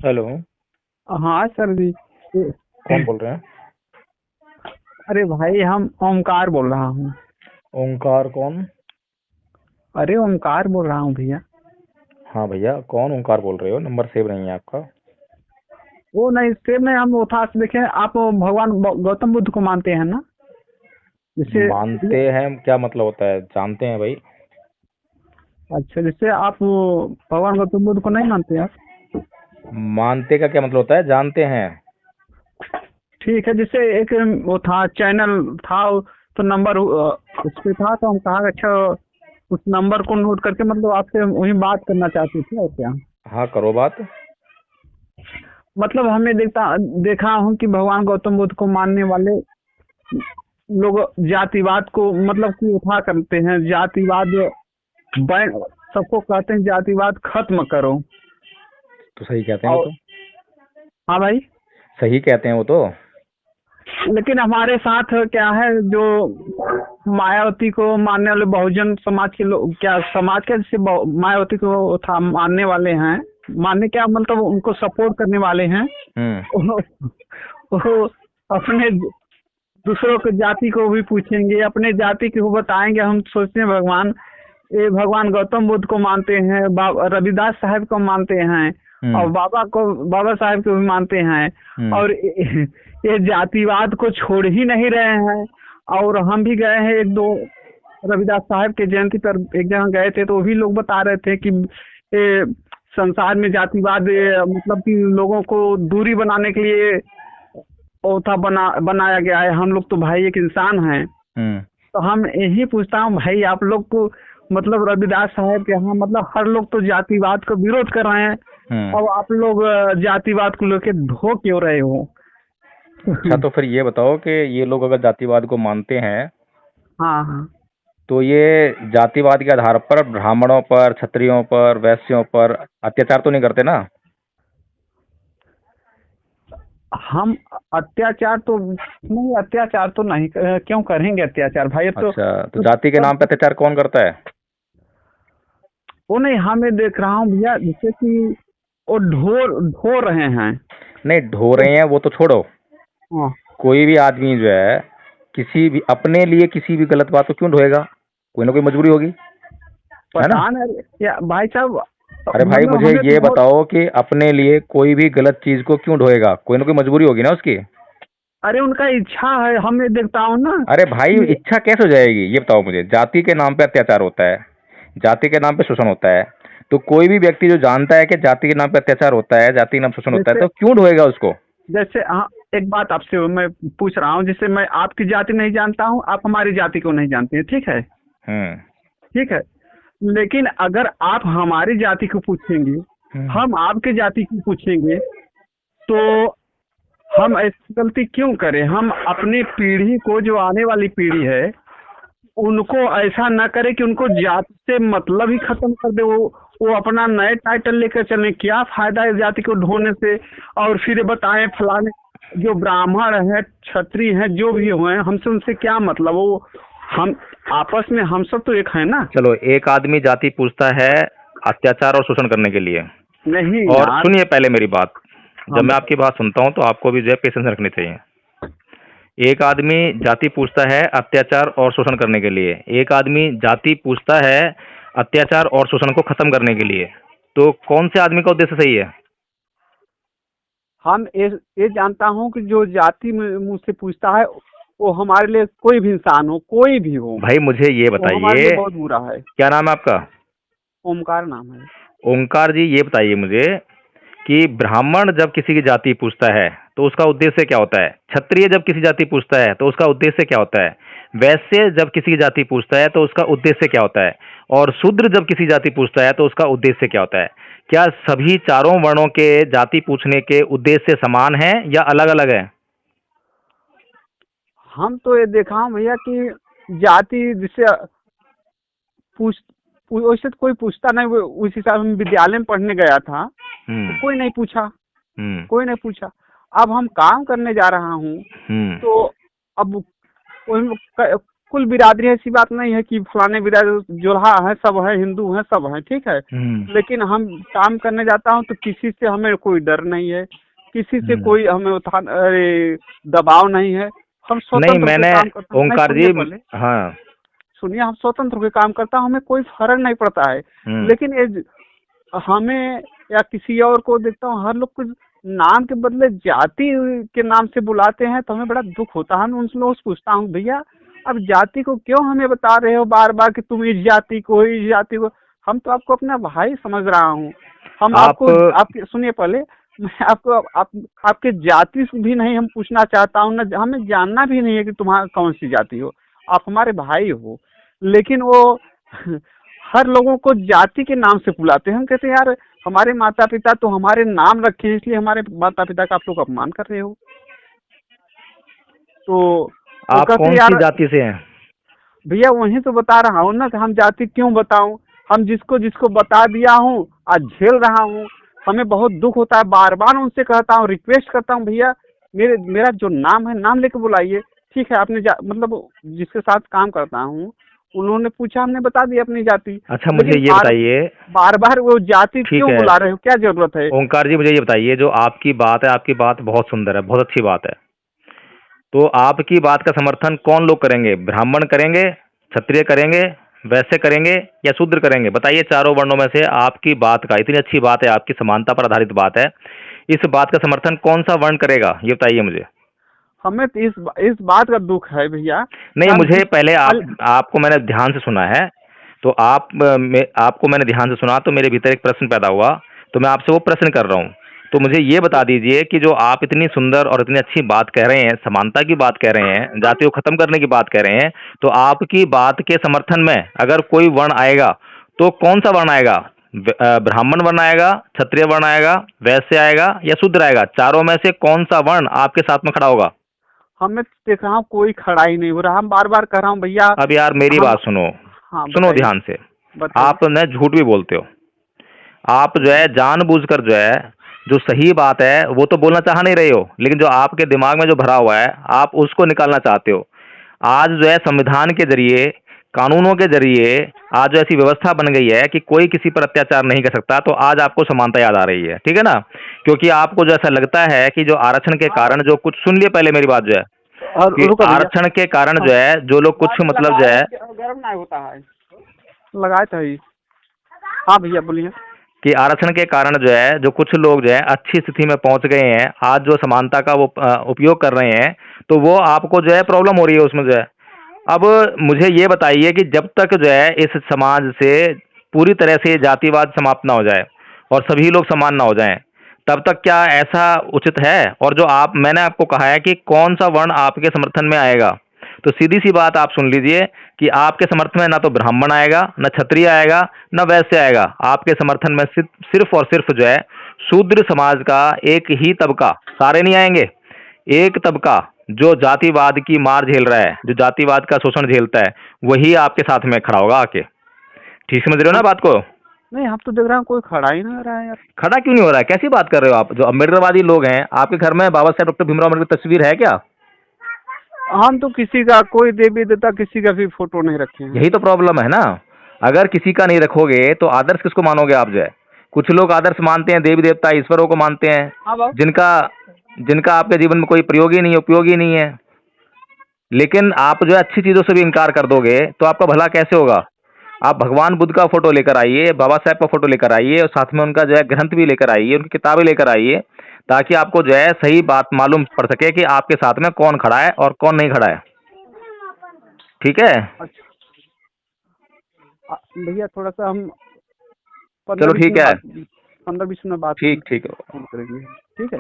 Hello. हाँ sir जी। कौन बोल रहे हैं? अरे भाई हम ओमकार बोल रहा हूँ। ओंकार कौन? अरे ओमकार बोल रहा हूँ भैया। हाँ भैया, कौन ओंकार बोल रहे हो? नंबर सेव नहीं है आपका। वो नहीं सेब नहीं, हम वो था देखे आप भगवान गौतम बुद्ध को मानते हैं ना? जैसे मानते हैं क्या मतलब होता है? जानते हैं भाई। अच्छा, जैसे आप वो भगवान गौतम बुद्ध को नहीं मानते आप? मानते का क्या मतलब होता है? जानते हैं। ठीक है, जैसे एक वो था चैनल था, तो नंबर उस पे था, तो हम कहा अच्छा उस नंबर को नोट करके मतलब आपसे वही बात करना चाहते थे और क्या। हाँ, करो बात। मतलब हमें देखा हूँ कि भगवान गौतम बुद्ध को मानने वाले लोग जातिवाद को मतलब कि उठा करते हैं, जातिवाद बैन सबको कहते हैं जातिवाद खत्म करो। तो सही कहते हैं वो और तो। हाँ भाई, सही कहते हैं वो तो। लेकिन हमारे साथ क्या है, जो मायावती को मानने वाले बहुजन समाज के लोग, क्या समाज के जैसे मायावती को था मानने वाले हैं, मानने क्या मतलब उनको सपोर्ट करने वाले हैं। हम्म। वो अपने दूसरों के जाति को भी पूछेंगे, अपने जाति को बताएंगे। हम सोचते हैं भगवान, ये भगवान गौतम बुद्ध को मानते हैं, रविदास साहब को मानते हैं, और हम्म। बाबा साहब को भी मानते हैं, हम्म। और ये जातिवाद को छोड़ ही नहीं रहे हैं। और हम भी गए हैं एक दो रविदास साहब के जयंती पर एक जगह गए थे, तो वही लोग बता रहे थे कि ये संसार में जातिवाद मतलब कि लोगों को दूरी बनाने के लिए वो था बनाया गया है। हम लोग तो भाई एक इंसान हैं। हम्म। तो हम यही पूछता हूँ भाई, आप लोग को मतलब रविदास साहब के यहाँ मतलब हर लोग तो जातिवाद का विरोध कर रहे हैं, हम्म। और आप लोग जातिवाद को लेकर ढो क्यों रहे हो? अच्छा, तो फिर ये बताओ कि ये लोग अगर जातिवाद को मानते हैं हाँ हाँ। तो ये जातिवाद के आधार पर ब्राह्मणों पर, क्षत्रियों पर, वैश्यों पर अत्याचार तो नहीं करते ना? हम अत्याचार तो नहीं, अत्याचार तो नहीं क्यों करेंगे अत्याचार भाई? अब तो अच्छा, तो जाति के नाम पे अत्याचार कौन करता है? वो नहीं, हमें देख रहा हूँ भैया, जैसे कि वो ढो ढो रहे हैं। नहीं, ढो तो रहे हैं वो तो छोड़ो। हाँ, कोई भी आदमी जो है किसी भी अपने लिए किसी भी गलत बात को क्यों ढोएगा? कोई ना कोई मजबूरी होगी, है ना? पता नहीं या भाई साहब, अरे भाई, मतलब मुझे हमें तो ये बहुत। बताओ कि अपने लिए कोई भी गलत चीज को क्यों ढोएगा? कोई ना कोई मजबूरी होगी ना उसकी। अरे उनका इच्छा है, हमें देखता हूँ ना अरे भाई, कि इच्छा कैसे हो जाएगी? ये बताओ मुझे। जाति के नाम पे अत्याचार होता है, जाति के नाम पे शोषण होता है, तो कोई भी व्यक्ति जो जानता है कि जाति के नाम पे अत्याचार होता है, जाति के नाम पे शोषण होता है, जैसे तो क्यों ढोएगा उसको? जैसे हाँ, एक बात आपसे मैं पूछ रहा हूँ, जैसे मैं आपकी जाति नहीं जानता हूँ, आप हमारी जाति को नहीं जानते हैं, ठीक है? हम्म। ठीक है, लेकिन अगर आप हमारी जाति को पूछेंगे, हम्म। हम आपके जाति को पूछेंगे, तो हम ऐसी गलती क्यों करें? हम अपनी पीढ़ी को, जो आने वाली पीढ़ी है, उनको ऐसा ना करे कि उनको जाति से मतलब ही खत्म कर दे। वो अपना नए टाइटल लेकर चलें, क्या फायदा है जाति को ढोने से? और फिर बताएं फलाने जो ब्राह्मण है, क्षत्रिय हैं, जो भी हुए, हमसे उनसे क्या मतलब? वो हम आपस में हम सब तो एक है ना। चलो, एक आदमी जाति पूछता है अत्याचार और शोषण करने के लिए। नहीं और यार। सुनिए पहले मेरी बात। जब हाँ मैं बताओ। आपकी बात सुनता हूं तो आपको भी जो है पेशेंस रखनी चाहिए। एक आदमी जाति पूछता है अत्याचार और शोषण करने के लिए, एक आदमी जाति पूछता है अत्याचार और शोषण को खत्म करने के लिए। तो कौन से आदमी का उद्देश्य सही है? हम ये जानता हूँ कि जो जाति मुझसे पूछता है, वो हमारे लिए कोई भी इंसान हो, कोई भी हो, भाई मुझे ये वो हमारे लिए बताइए, बहुत बुरा है। क्या नाम है आपका? ओमकार नाम है। ओंकार जी, ये बताइए मुझे कि ब्राह्मण जब किसी की जाति पूछता है तो उसका उद्देश्य क्या होता है? क्षत्रिय जब किसी जाति पूछता है तो उसका उद्देश्य क्या होता है? वैश्य जब किसी की जाति पूछता है तो उसका उद्देश्य क्या होता है? और शूद्र जब किसी जाति पूछता है तो उसका उद्देश्य क्या होता है? क्या सभी चारों वर्णों के जाति पूछने के उद्देश्य समान हैं या अलग अलग है? हम तो ये देखा हूँ भैया कि जाति जिससे पूछ वैसे तो कोई पूछता नहीं। उस हिसाब से विद्यालय में पढ़ने गया था, तो हम्म। कोई नहीं पूछा, हम्म। कोई नहीं पूछा। अब हम काम करने जा रहा हूँ, हम्म। तो अब कोई कुल बिरादरी, ऐसी बात नहीं है कि फलाने बिरादरी जोल्हा है, सब है, हिंदू है, सब है, ठीक है। लेकिन हम काम करने जाता हूँ तो किसी से हमें कोई डर नहीं है, किसी से कोई हमें अरे दबाव नहीं है। हम नहीं, स्वतंत्र होकर मैंने काम करते हैं। नहीं, ओंकार सुनिए जी, पहले, हाँ, सुनिए, हम स्वतंत्र होकर काम करता हूँ, हमें कोई फर्क नहीं पड़ता है। लेकिन ये हमें या किसी और को देखता हूँ, हर लोग कुछ नाम के बदले जाति के नाम से बुलाते हैं, तो हमें बड़ा दुख होता है। हम उन लोगों से पूछता हूँ, भैया अब जाति को क्यों हमें बता रहे हो बार बार कि तुम इस जाति को, इस जाति को? हम तो आपको अपना भाई समझ रहा हूँ। हम आप आपको, आपके सुनिए पहले, मैं आपको आपके जाति से भी नहीं हम पूछना चाहता हूँ, ना हमें जानना भी नहीं है कि तुम्हारा कौन सी जाति हो। आप हमारे भाई हो। लेकिन वो हर लोगों को जाति के नाम से बुलाते हैं। हम कहते हैं यार, हमारे माता पिता तो हमारे नाम रखे हैं, इसलिए हमारे माता पिता का आप लोग अपमान कर रहे हो। तो वो आप कहते कौन सी यार, जाति से हैं? भैया वही तो बता रहा हूँ ना कि हम जाति क्यों बताऊं। हम जिसको जिसको बता दिया हूँ, आज झेल रहा हूँ। हमें बहुत दुख होता है, बार बार उनसे कहता हूँ, रिक्वेस्ट करता हूँ, भैया मेरा जो नाम है, नाम लेके बुलाइए। ठीक है, आपने मतलब जिसके साथ काम करता हूँ, उन्होंने पूछा, हमने बता दिया अपनी जाति। अच्छा, मुझे लेकिन ये बताइए। बार बार वो जाति ठीक क्यों है बुला रहे हो, क्या जरूरत है? ओंकार जी, मुझे ये बताइए, जो आपकी बात है, आपकी बात बहुत सुंदर है, बहुत अच्छी बात है। तो आपकी बात का समर्थन कौन लोग करेंगे? ब्राह्मण करेंगे, क्षत्रिय करेंगे, वैश्य करेंगे, या शूद्र करेंगे? बताइए, चारों वर्णों में से आपकी बात का, इतनी अच्छी बात है, आपकी समानता पर आधारित बात है, इस बात का समर्थन कौन सा वर्ण करेगा, ये बताइए मुझे। हमें तो इस बात का दुख है भैया कि नहीं, हम मुझे जिस पहले फल। आपको मैंने ध्यान से सुना है, तो आपको मैंने ध्यान से सुना, तो मेरे भीतर एक प्रश्न पैदा हुआ, तो मैं आपसे वो प्रश्न कर रहा हूँ। तो मुझे ये बता दीजिए कि जो आप इतनी सुंदर और इतनी अच्छी बात कह रहे हैं, समानता की बात कह रहे हैं, जाति को खत्म करने की बात कह रहे हैं, तो आपकी बात के समर्थन में अगर कोई वर्ण आएगा, तो कौन सा वर्ण आएगा? ब्राह्मण वर्ण आएगा, क्षत्रिय वर्ण आएगा, वैश्य आएगा, या शूद्र आएगा? चारों में से कौन सा वर्ण आपके साथ में खड़ा होगा? हमें देख रहा हूँ कोई खड़ा ही नहीं हो रहा। हम बार बार कह रहा हूँ, भैया अब यार मेरी हम। बात सुनो, हाँ सुनो बताइए, ध्यान से। बताइए। आप न झूठ भी बोलते हो। आप जो है जानबूझकर जो है, जो सही बात है वो तो बोलना चाह नहीं रहे हो, लेकिन जो आपके दिमाग में जो भरा हुआ है आप उसको निकालना चाहते हो। आज जो है संविधान के जरिए, कानूनों के जरिए आज जो ऐसी व्यवस्था बन गई है कि कोई किसी पर अत्याचार नहीं कर सकता, तो आज आपको समानता याद आ रही है, ठीक है ना? क्योंकि आपको जो ऐसा लगता है कि जो आरक्षण के कारण जो कुछ, सुन लिए पहले मेरी बात, जो है और कि रुको भैया। आरक्षण के कारण हाँ, जो है जो लोग कुछ मतलब जो है गर्म नहीं होता है, लगाए तो ही। हाँ भैया बोलिए। कि आरक्षण के कारण जो है जो कुछ लोग जो है अच्छी स्थिति में पहुंच गए हैं, आज जो समानता का वो उपयोग कर रहे हैं, तो वो आपको जो है प्रॉब्लम हो रही है उसमें जो है। अब मुझे ये बताइए कि जब तक जो है इस समाज से पूरी तरह से जातिवाद समाप्त ना हो जाए और सभी लोग समान ना हो जाएं, तब तक क्या ऐसा उचित है? और जो मैंने आपको कहा है कि कौन सा वर्ण आपके समर्थन में आएगा, तो सीधी सी बात आप सुन लीजिए कि आपके समर्थन में ना तो ब्राह्मण आएगा, ना क्षत्रिय आएगा, ना वैश्य आएगा। आपके समर्थन में सिर्फ और सिर्फ जो है शूद्र समाज का एक ही तबका, सारे नहीं आएंगे, एक तबका जो जातिवाद की मार झेल रहा है, जो जातिवाद का शोषण झेलता है, वही आपके साथ में खड़ा होगा आके। ठीक समझ रहे हो ना हम बात को? नहीं, हम तो देख रहे हैं कोई खड़ा ही नहीं हो रहा है यार। खड़ा क्यों नहीं हो रहा है? कैसी बात कर रहे हो आप? जो अम्बेडकरवादी लोग हैं, आपके घर में बाबा साहेब डॉक्टर भीमराव अम्बेडकर की तस्वीर है क्या? हम तो किसी का, कोई देवी देवता किसी का भी फोटो नहीं रखे हैं। यही तो प्रॉब्लम है ना। अगर किसी का नहीं रखोगे तो आदर्श किसको मानोगे आप? जो है कुछ लोग आदर्श मानते हैं, देवी देवता ईश्वरों को मानते हैं, हाँ बाबू। जिनका जिनका आपके जीवन में कोई प्रयोग ही नहीं है, उपयोग ही नहीं है। लेकिन आप जो है अच्छी चीजों से भी इनकार कर दोगे तो आपका भला कैसे होगा? आप भगवान बुद्ध का फोटो लेकर आइए, बाबा साहेब का फोटो लेकर आइए, और साथ में उनका जो है ग्रंथ भी लेकर आइए, उनकी किताबें लेकर आइए, ताकि आपको जो है सही बात मालूम पड़ सके कि आपके साथ में कौन खड़ा है और कौन नहीं खड़ा है। ठीक है? अच्छा भैया, थोड़ा सा हम चलो ठीक है। 15-20 मिनट बाद ठीक ठीक है। फोन करेंगे। ठीक है।